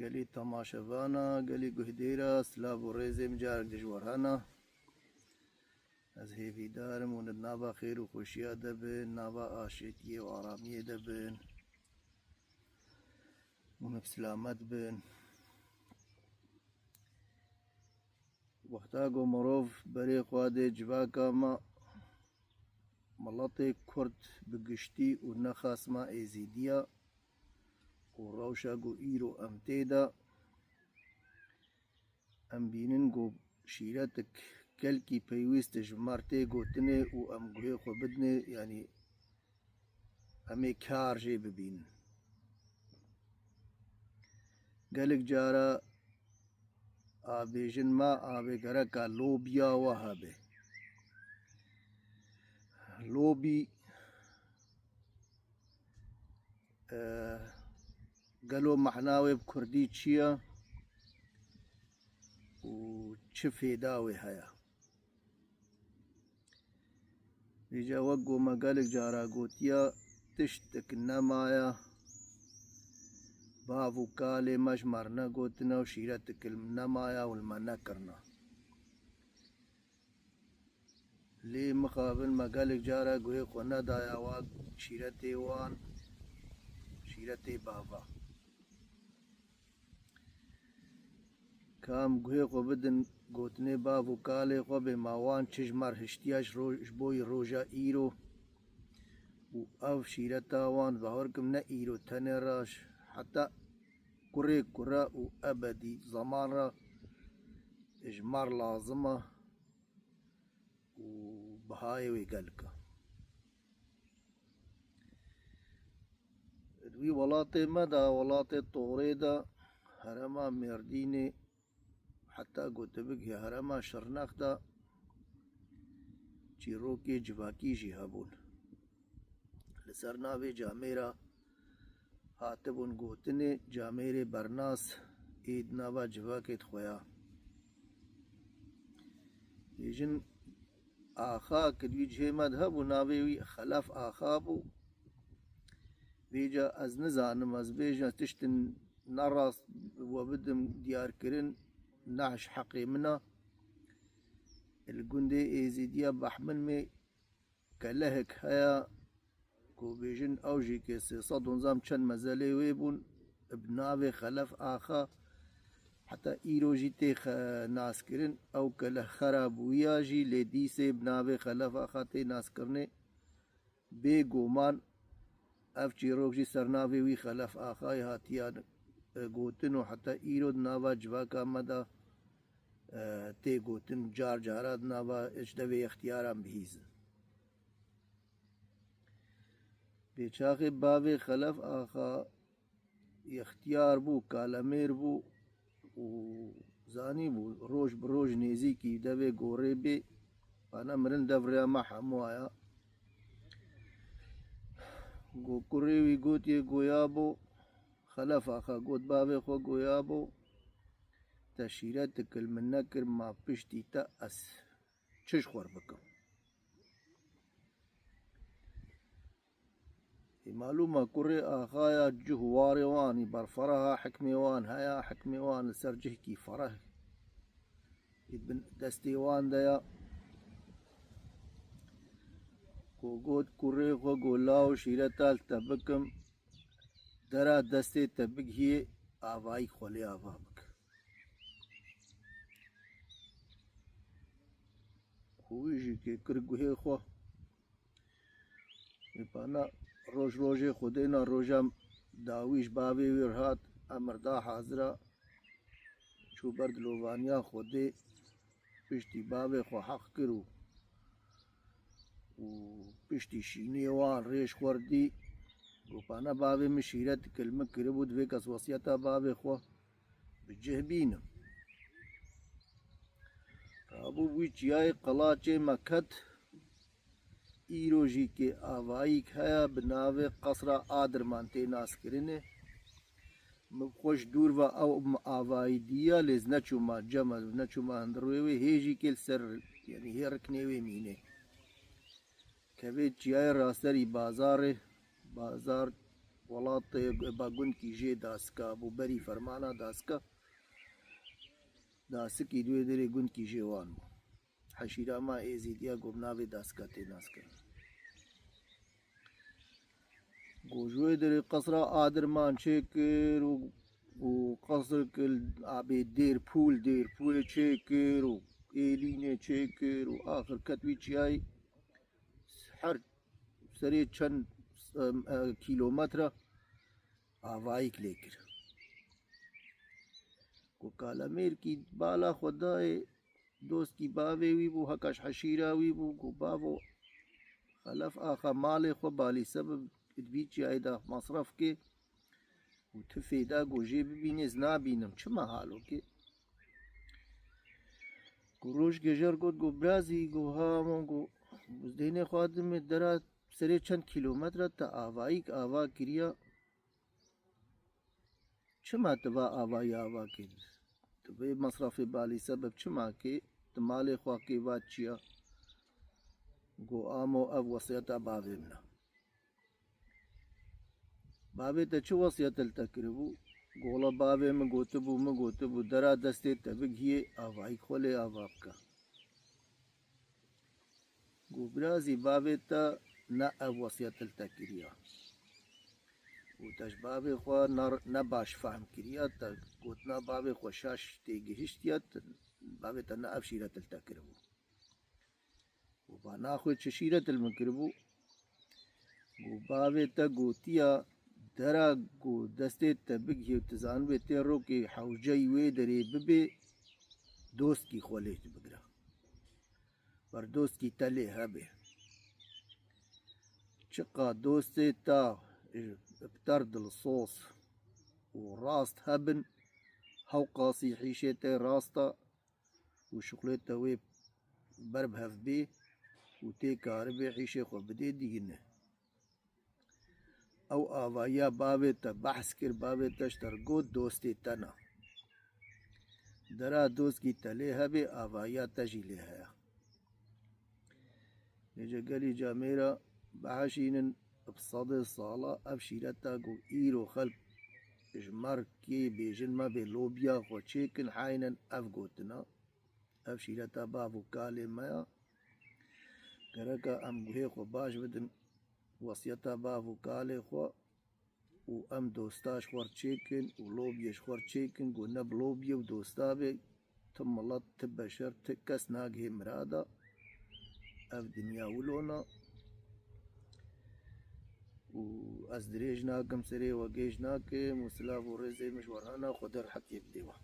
گلی تماشاوانا گلی گهدیرا سلاو و ریزم جارک دجوارهانا از هیویدارم و ناوا خیر و خوشیا دبن ناوا آشتیه و آرامیه دبن و سلامت بن وقتا گو مروف بری خواده جواکا ما ملط کرد بگشتی و نخاس ما ایزیدیا و روشا گو ایرو امتیدا ام بینن گو شیرتک کلکی پیوست جمارته گوتنه و ام گوه خو بدنه یعنی امی کار جی ببین گلک جارا آبیجن ما آبی گرکا لوبیا و هبه لوبی قالوا معناوي بكردي تشيا وشفي داوي هيا يجا وقو ما قالك جارا قوتيا تشتك نمايا بافو كالي مش مرنا قوتنا وشيرتك النمايا والمنا كرنا لي مقابل ما قالك جارا قوي قونا دايا واق شيرتي وان شيرتي بابا کام گوه خو بدن گوتنه بابو کاله خو به ماوان چشمار هشتیاش روش بوی روژا ایرو و او شیرتا وان بهارکم نه ایرو تنه راش حتی کره کره و ابدی زمان را اجمار لازمه و بهای وی گلکه دوی ولاته مدا ولاته طوره دا هرما مردینه حتى قلت بك يا هرما شرناختا چیروکی جواکی جهابون لسرناوی جاميرا هاتبون قوتني جاميري برناس ايد ناوا جواكت خويا يجن آخا كدوي جهي مذهب ناوي خلاف آخابو بيجا از نزانم از بيجا تشتن نراس وبدم ديار كرن نعش حقي منا الجندي ايزيديا بحمل مي كلهك هيا كو بيجن اوجي كيسي صد نظام چن مزالي ويبون ابناوي خلف آخا حتى ايروجي تيخ ناس كرن او كله خراب وياجي لديسي ابناوي خلف آخا تي ناس كرني بي گومان اف چيروجي سرناوي وي خلف آخا هاتيان گوتنو حتى ايرود ناوا جواكا مدا تي گوتن جار جارات ناوا اجدوي اختيارام بهيز بيچاقي باوي خلف آخا اختيار بو كالامير بو و زاني بو روج بروج نيزي كي دوي گوري بي انا مرن دفريا ما حموايا گو كوريوي گوتي گويابو خلف آخا قوت بابي خو قويابو تشيرتك المنكر ما بشتي تأس چش خور بكم معلومة كوري آخايا جهواري واني برفرها حكمي وان هيا حكمي وان سرجه كي فره ابن دستي وان ديا كو قوت كوري خو قولاو شيرتال تبكم درا دسته تبگ هي آوائی خولی آوابک خویجی که کرگوه خو میپانا روش روژه خودینا روژم داویش باوی ویرهات امردا حاضرا چو برد لووانیا خودی پشتی باوی خو حق کرو و پشتی شینی وان ریش خوردی وبانا بابي مشيرت كلمة كربود فيكس وصيتا بابي خو بجهبين ابو ويچياي قلاچه مكت ايروجي كي آوائی هيا بناوي قصر آدر مانتي ناس كرينه مخوش دور و او آوائی ديا لز نچو ما جمل نچو ما اندروي هيجي كل سر يعني هي ركنيوي مينه كبي چياي راستري بازار وڵات با گوندکی ژێ داسکا بۆ بەری فەرمانە داسکە داسکی دوێ دەرێ گوندکی ژێوان بوو حەشیراما ئێزیدیا گۆ ناوێ داسکە تێ ناسکە گۆژوێ دەرێ قەسرا ئادرمان چێ کرد و قەسر کرد ئابێ دێر پولێ چێ کرد و ئێلینێ چێ کرد و ئاخر کەتوی چیای هەر سەرێ چەند کیلۆمەترە ئاواییک لێ کرد گۆ کالەمێرکی بالا خۆدایێ دۆستکی باوێ وی بوو هەکەش حەشیراوی بوو گۆ باڤۆ خەلەف ئاخا ماڵێ خۆ بالی سەبب دوی چیایدا مەسرەف کێ و تفێدا گۆ ژێ ببینێز نابینم چما حالۆکێ گۆ ڕۆژ گێژەر گوت گۆ برازی گۆ هامۆ گۆ بزدێنێ خواردمێ دەرا سەرێ چەند کیلۆمەترە تا ئاواییک ئاوا کریە چما تبا ئاوایی ئاوا کرد تبێ مەسرەفێ بالی سەبب چما کێ مالێ خوا کێوات چییە گۆ ئامۆ ئەڤ وەسیەتە باوێ منە باوێتە چ وەسیەتە کردبوو گۆڵە باوێ من گوتبوو دەرا دەستێت تە بگیێ ئاوایی خۆ لێ ئاوا بکە گۆ برازی باوێتە نە ئەڤ وەسیەتە کریە وتەش باوێ خوا نە باش فەهم کریە تە گوتنا باوێ خۆ شاش تێگەهشتیە باوێتە نە ئەڤ شیرەتە کردبوو و با ناخوێت چ شیرەتل من کردبوو گۆ باوێتە گوتیە دەرا گۆ دەستێت تە بگیێ و تزانوێت تێ ڕۆکێ حەوجەی وێ دەرێ ببێ دۆستکی خۆ لێ بگرە بەردۆستکی تە لێ هەبێ چقا دۆستێت تا بتەر دڵسۆز و ڕاست هەبن هەو قاسی حیشێتە ڕاستە و شوقلێتە وێ بەرب هەف بێ و تێ کاربێ حیشێ خۆ بدێ دیگنە ئەو ئاواییە باوێتە بەحس کرد باوێتەش دەرگوت دۆستێ تەنە دەرا دۆستکی تە لێ هەبێ ئاواییە تەژی لێ هەیە لێجە گەلی جامێرە بەحەشینن بسەدێ ساڵە ئەڤ شیرەتە گۆ ئیرۆ خەلک ژمەرکێ بێژن مەبێ لۆبیا خۆ چێکن حاینن ئەڤ گوتنە ئەڤ شیرەتە باڤ و کالێ مەیە گەرەکە ئەم گوهێ خۆ باش بدن وەسیەتە باڤ و کالێ خۆ و ئەم دۆستاش خوەرچێکن و لۆبیەش خوەرچێکن گۆ نەب لۆبیە و دۆستا بێ ت مڵەت ت بەشەر ت کەس ناگهێ مرادە ئەڤ دنیا ولۆنە و ئەس درێژ ناکەم سەرێ وەگێژ ناکەم و سلااو و ڕێزەی مژوەرانە خۆ دەرحەتێ بدێوە